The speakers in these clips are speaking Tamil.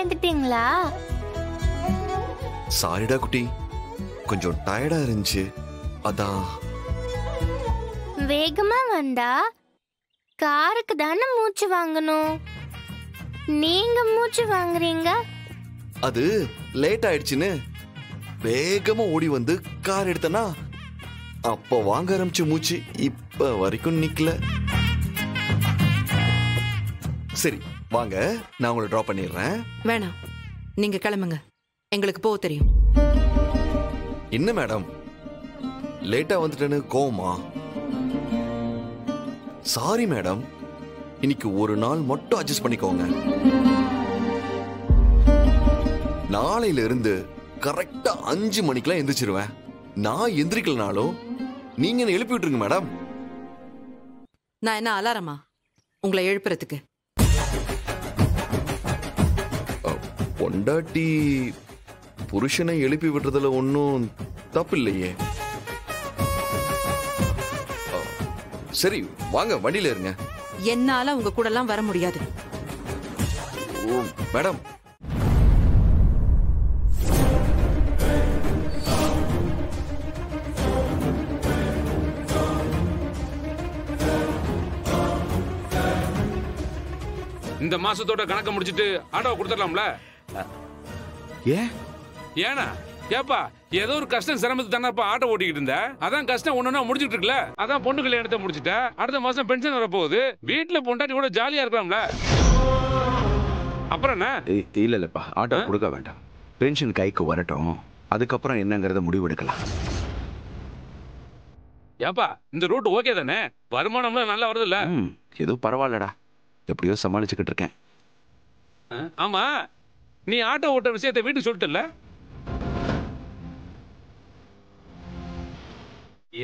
எழுந்துட்டீங்களா? சாரிடா குட்டி, கொஞ்சம் டயர்டா இருந்துச்சு, அதான். வேகமா வந்தா காருக்கு தானே மூச்சு வாங்கணும், நீங்க மூச்சு வாங்குறீங்க. அது லேட் ஆயிடுச்சுன்னு வேகமா ஓடி வந்து கார் எடுத்தனா, அப்ப வாங்க ஆரம்பிச்ச மூச்சு இப்ப வரைக்கும் நிக்கல. சரி வாங்க, நான் உங்களை டிராப் பண்ணிடுறேன். வேணாம், நீங்க கிளம்புங்க, எங்களுக்கு போக தெரியும். என்ன மேடம், லேட்டா வந்துட்டேன்னு கோவமா? சாரி மேடம், இன்னைக்கு ஒரு நாள் மட்டும் அட்ஜஸ்ட் பண்ணிக்கோங்க. நாளையில இருந்து கரெக்டா 5 மணிக்கெல்லாம் எந்திரிச்சிருவேன். நான் எந்திரிக்கலனாலும் நீங்க என்ன எழுப்பி விட்டுருங்க மேடம். நான் என்ன அலாரமா உங்களை எழுப்புறதுக்கு? பொண்டாட்டி புருஷனை எழுப்பி விடுறதுல ஒன்னும் தப்பு இல்லையே. சரி வாங்க, வண்டியில இருங்க. என்னால உங்க கூட எல்லாம் வர முடியாது. ஓ மேடம், இந்த மாசத்தோட கணக்க முடிச்சிட்டு ஆட்டோ கொடுத்துடலாம்ல? ஏனா ஏப்பா, ஏதோ ஒரு கஷ்டம் சிரமத்து தானப்பா ஆட்டோ ஓட்டிக்கிட்டு இருந்த, அதான் கஷ்டம் ஒண்ணுன்னா முடிஞ்சிட்டு இருக்குல்ல. அதான் பொண்ணு கல்யாணத்தை முடிச்சிட்ட, அடுத்த மாசம் பென்ஷன் வரப்போகுது, வீட்டுல பொண்டாட்டி கூட ஜாலியா இருக்கலாம்ல. அப்புறம் என்ன? இல்லப்பா, ஆட்டோ கொடுக்க வேண்டாம், பென்ஷன் கைக்கு வரட்டும், அதுக்கப்புறம் என்னங்கறத முடிவெடுக்கலாம். ஏப்பா இந்த ரூட் ஓகே தானே? வருமானம்லாம் நல்லா வருது இல்ல? ஏதோ பரவாயில்லடா, எப்படியோ சமாளிச்சுக்கிட்டு இருக்கேன். ஆமா, நீ ஆட்டோ ஓட்ட விஷயத்தை வீட்டுக்கு சொல்லிட்டல?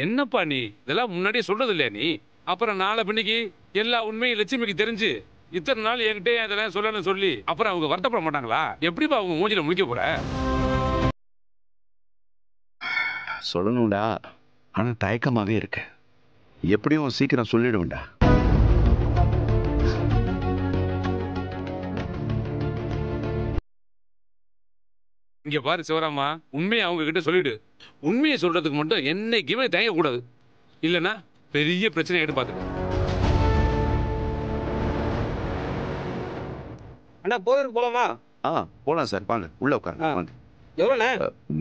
என்னப்பா நீ இதெல்லாம் முன்னாடியே சொல்றது இல்லையா நீ? அப்புறம் நாளை பின்னிக்கு எல்லா உண்மையும் லட்சுமிக்கு தெரிஞ்சு இத்தனை நாள் என்கிட்ட இதெல்லாம் சொல்லணும்னு சொல்லி அப்புறம் அவங்க வருத்தப்பட மாட்டாங்களா? எப்படிப்பா அவங்க மூஞ்சில முடிக்க போற? சொல்லணும்டா, ஆனா தயக்கமாவே இருக்கு. எப்படியும் சீக்கிரம் சொல்லிடுவேன்டா. இங்க பாரு சிவராமா, உண்மையை அவங்க கிட்ட சொல்லிடு. உண்மையை சொல்றதுக்கு மட்டும் என்னைக்குமே தயங்க கூடாது, இல்லைன்னா பெரிய பிரச்சனை எடுத்து பார்த்துக்க. அண்ணா போயிருக்கு போலாமா? போலாம் சார், வாங்க உள்ள உட்காருங்க. எவ்வளோண்ணே?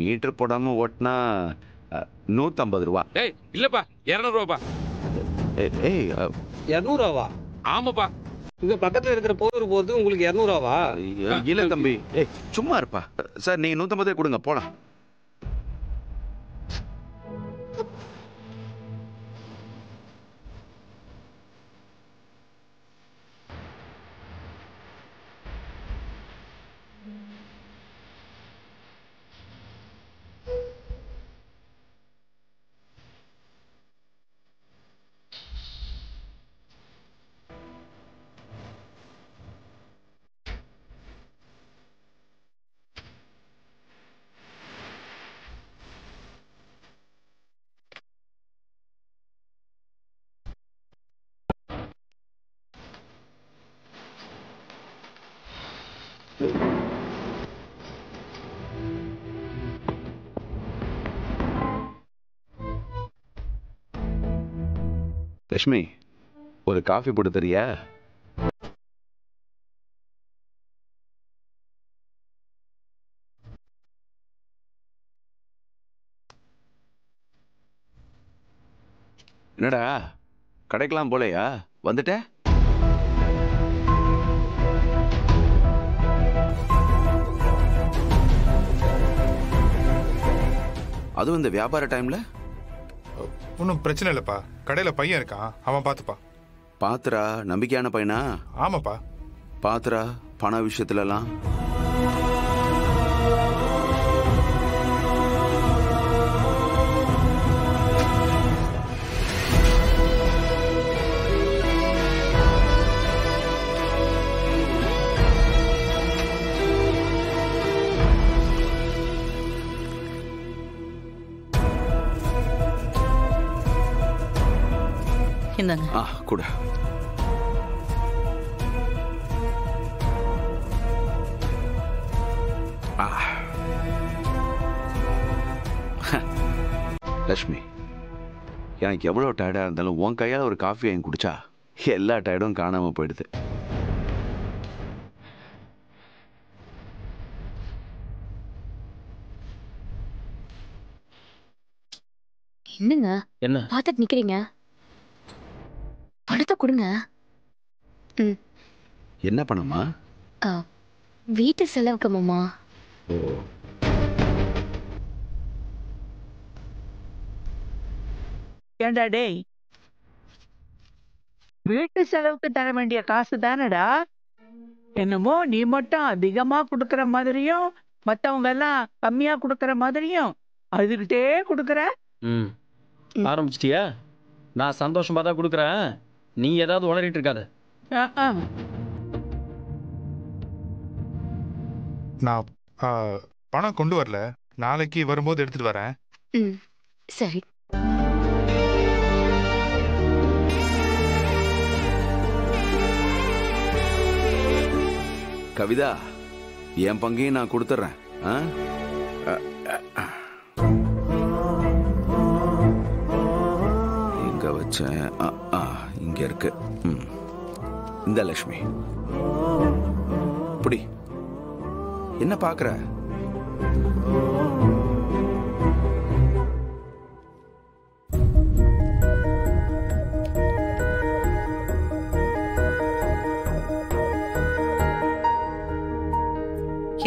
மீட்டர் போடாம ஓட்டினா 150 ரூபா. ஏய் இல்லப்பா, 200 ரூபாப்பா. ஏய் 200 ரூபாவா? ஆமாப்பா. இங்க பக்கத்துல இருக்கிற போதூர் போது உங்களுக்கு 200 ரூபாவா? இல்ல தம்பி, ஏய் சும்மா இருப்பா சார், நீங்க 150 கொடுங்க போலாம். லட்சுமி, ஒரு காஃபி போட்டு தரியா? என்னடா கடைக்கெல்லாம் போலையா? வந்துட்ட? அதுவும் இந்த வியாபார டைம்ல? ஒன்றும் பிரச்சனை இல்லைப்பா, கடையில் பையன் இருக்கான், அவன் பார்த்துப்பா. பாத்துரா, நம்பிக்கையான பையனா? ஆமாப்பா. பாத்துரா, பண விஷயத்துலலாம்? இந்தாங்க. கூட ஆ. லக்ஷ்மி, எனக்கு எவ்வளோ டயர்டாக இருந்தாலும் உன் கையால் ஒரு காஃபி வாங்கி குடிச்சா எல்லா டயர்டும் காணாமல் போயிடுது. என்னங்க என்ன பார்த்துட்டு நிக்கிறீங்க? பணத்தை கொடுங்க. என்ன பண்ணமா? வீட்டு செலவுக்கு மாமா. ஓ, ஏண்டா டேய், வீட்டு செலவுக்கு தர வேண்டிய காசு தானடா. என்னமோ நீ மட்டும் அதிகமா கொடுக்கற மாதிரியும் மத்தவங்க எல்லாம் கம்மியா கொடுக்கற மாதிரியும் அதுகிட்டே கொடுக்கற. ம் ஆரம்பிச்சிட்டியா? நான் சந்தோஷமா தான் கொடுக்குறேன், நீ ஏதாவது உளறிட்டு இருக்காத. நான் பணம் கொண்டு வரல, நாளைக்கு வரும்போது எடுத்துட்டு வரேன். சரி. கவிதா, என் பங்கையும் நான் கொடுத்துட்றேன். எங்க வச்சேன்? இங்க இருக்கு. இந்த லக்ஷ்மி, இப்படி என்ன பாக்குற?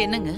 என்னங்க